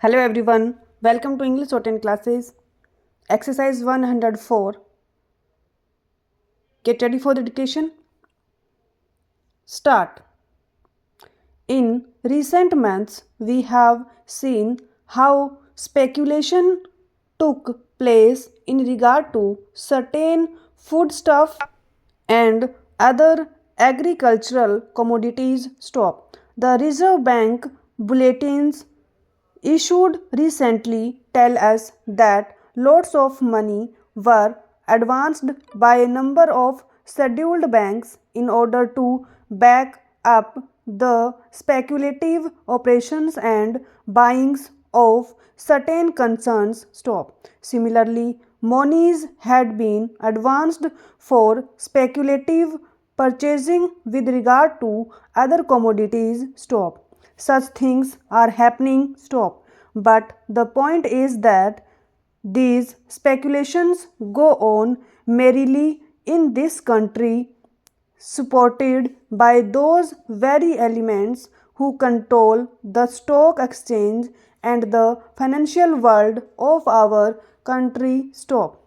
Hello everyone, welcome to English Shorthand classes. Exercise 104. Get ready for the dictation. Start. In recent months, we have seen how speculation took place in regard to certain foodstuff and other agricultural commodities stop. The Reserve Bank bulletins issued recently tell us that lots of money were advanced by a number of scheduled banks in order to back up the speculative operations and buyings of certain concerns stop. Similarly, monies had been advanced for speculative purchasing with regard to other commodities stop. Such things are happening stop. But the point is that these speculations go on merrily in this country, supported by those very elements who control the stock exchange and the financial world of our country stop.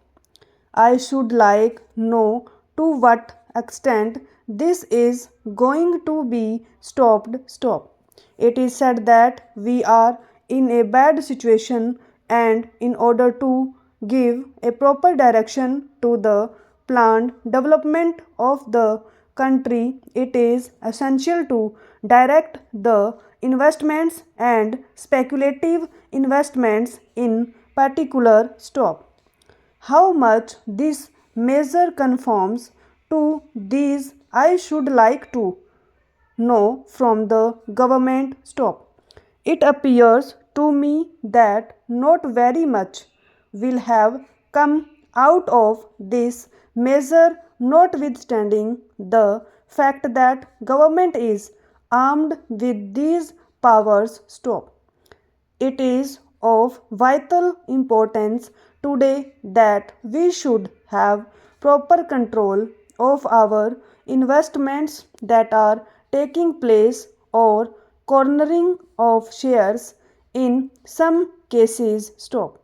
I should like know to what extent this is going to be stopped stop. It is said that we are in a bad situation, and in order to give a proper direction to the planned development of the country, it is essential to direct the investments and speculative investments in particular stop. How much this measure conforms to these I should like to know from the government stop. It appears to me that not very much will have come out of this measure, notwithstanding the fact that government is armed with these powers stop. It is of vital importance today that we should have proper control of our investments that are taking place or cornering of shares in some cases stop.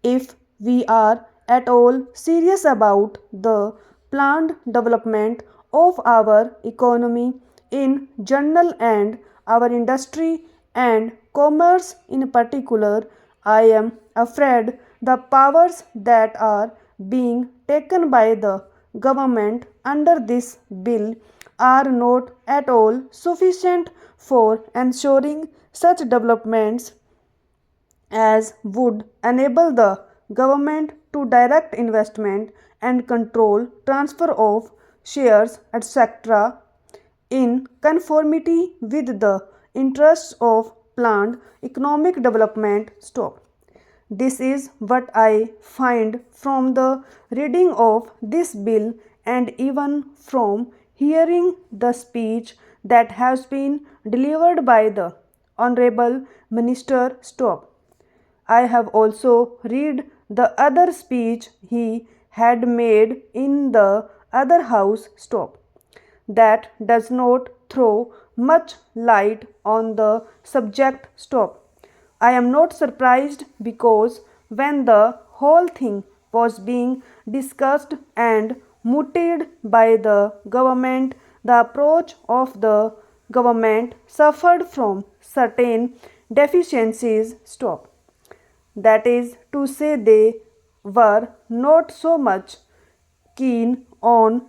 If we are at all serious about the planned development of our economy in general and our industry and commerce in particular, I am afraid the powers that are being taken by the government under this bill are not at all sufficient for ensuring such developments as would enable the government to direct investment and control transfer of shares etc in conformity with the interests of planned economic development stop. This is what I find from the reading of this bill and even from hearing the speech that has been delivered by the Honorable Minister stop. I have also read the other speech he had made in the other house stop. That does not throw much light on the subject stop. I am not surprised because when the whole thing was being discussed and mooted by the government, the approach of the government suffered from certain deficiencies stop. That is to say, they were not so much keen on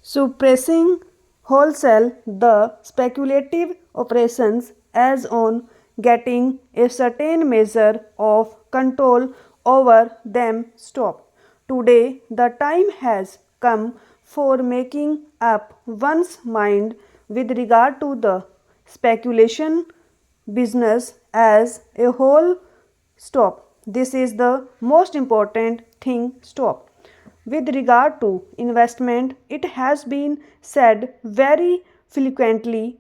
suppressing wholesale the speculative operations as on getting a certain measure of control over them stop. Today the time has come for making up one's mind with regard to the speculation business as a whole stop. This is the most important thing stop. With regard to investment, it has been said very frequently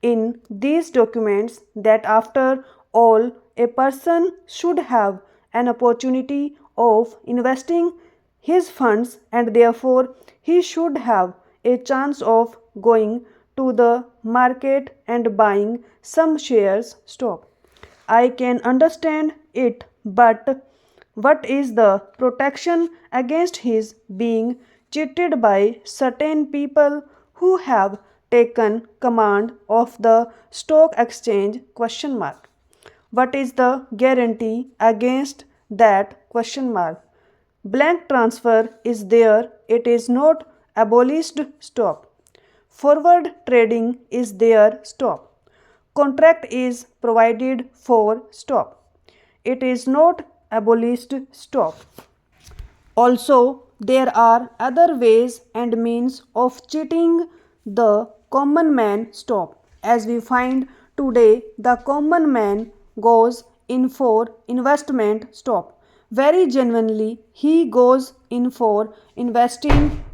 in these documents that after all, a person should have an opportunity of investing his funds and therefore he should have a chance of going to the market and buying some shares stock. I can understand it, but what is the protection against his being cheated by certain people who have taken command of the stock exchange? Question mark. What is the guarantee against that? Question mark. Blank transfer is there, it is not abolished. Stop. Forward trading is there. Stop. Contract is provided for. Stop. It is not abolished. Stop. Also, there are other ways and means of cheating the common man. Stop. As we find today, the common man goes in for investment. Stop. Very genuinely, he goes in for investing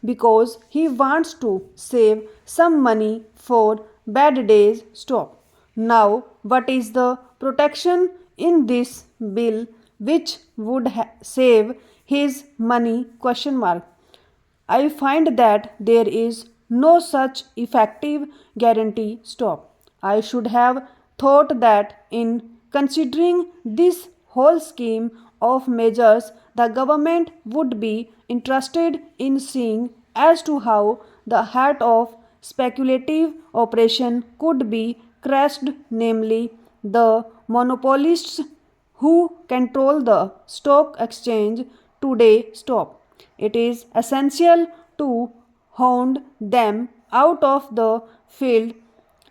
because he wants to save some money for bad days. Stop. Now, what is the protection in this bill which would save his money? Question mark. I find that there is no such effective guarantee. Stop. I should have thought that in considering this whole scheme of measures, the government would be interested in seeing as to how the heart of speculative operation could be crushed, namely the monopolists who control the stock exchange today. Stop. It is essential to hound them out of the field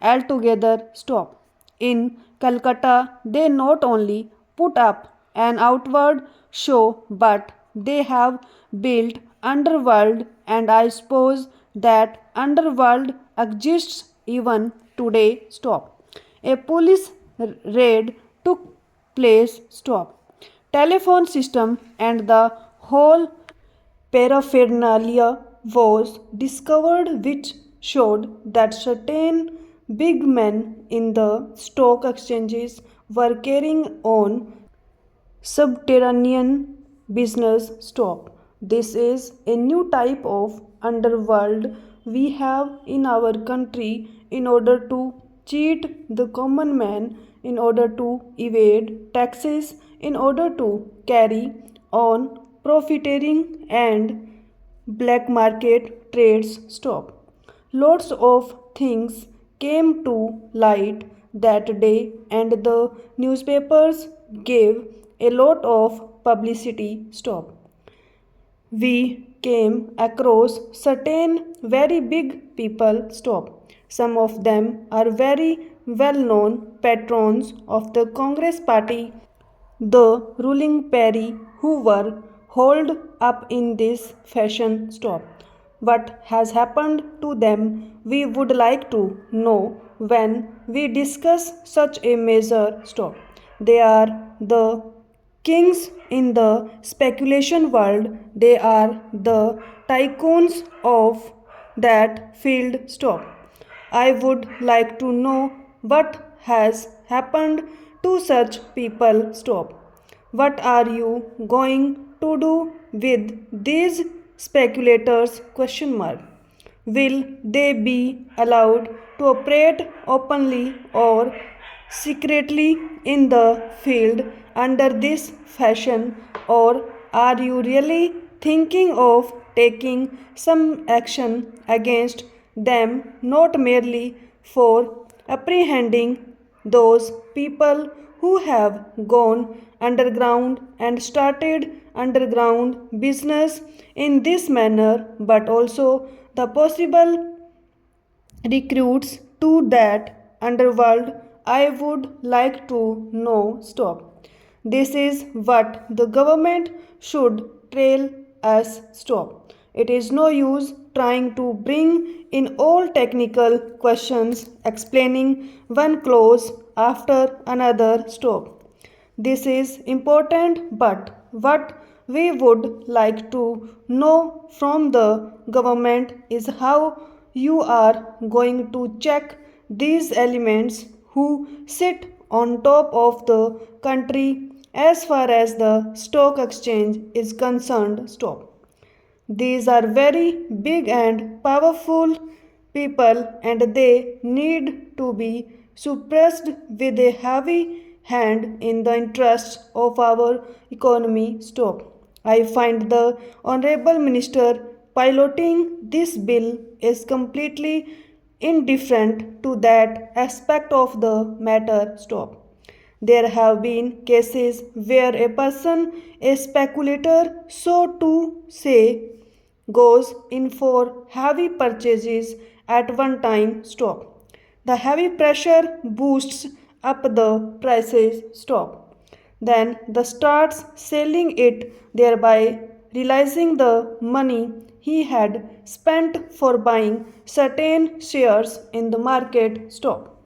altogether. Stop. In Calcutta, they not only put up an outward show but they have built underworld, and I suppose that underworld exists even today. Stop. A police raid took place. Stop. Telephone system and the whole paraphernalia was discovered which showed that certain big men in the stock exchanges were carrying on subterranean business. Stop. This is a new type of underworld we have in our country in order to cheat the common man, in order to evade taxes, in order to carry on profiteering and black market trades. Stop. Lots of things came to light that day, and the newspapers gave a lot of publicity. Stop. We came across certain very big people. Stop. Some of them are very well known patrons of the Congress party, the ruling party, who were holed up in this fashion. Stop. What has happened to them we would like to know when we discuss such a measure. Stop. They are the kings in the speculation world. They are the tycoons of that field. Stop. I would like to know what has happened to such people. Stop. What are you going to do with these speculators? Question mark. Will they be allowed to operate openly or secretly in the field under this fashion, or are you really thinking of taking some action against them, not merely for apprehending those people who have gone underground and started underground business in this manner, but also the possible recruits to that underworld? I would like to know. Stop. This is what the government should tell us. Stop. It is no use trying to bring in all technical questions, explaining one clause after another. Stop. This is important, but what we would like to know from the government is how you are going to check these elements who sit on top of the country as far as the stock exchange is concerned. Stop. These are very big and powerful people, and they need to be suppressed with a heavy hand in the interests of our economy. Stop. I find the Honorable Minister piloting this bill is completely indifferent to that aspect of the matter. Stop. There have been cases where a person, a speculator, so to say, goes in for heavy purchases at one time. Stop. The heavy pressure boosts up the prices. Stop. Then the starts selling it, thereby realizing the money he had spent for buying certain shares in the market. Stop.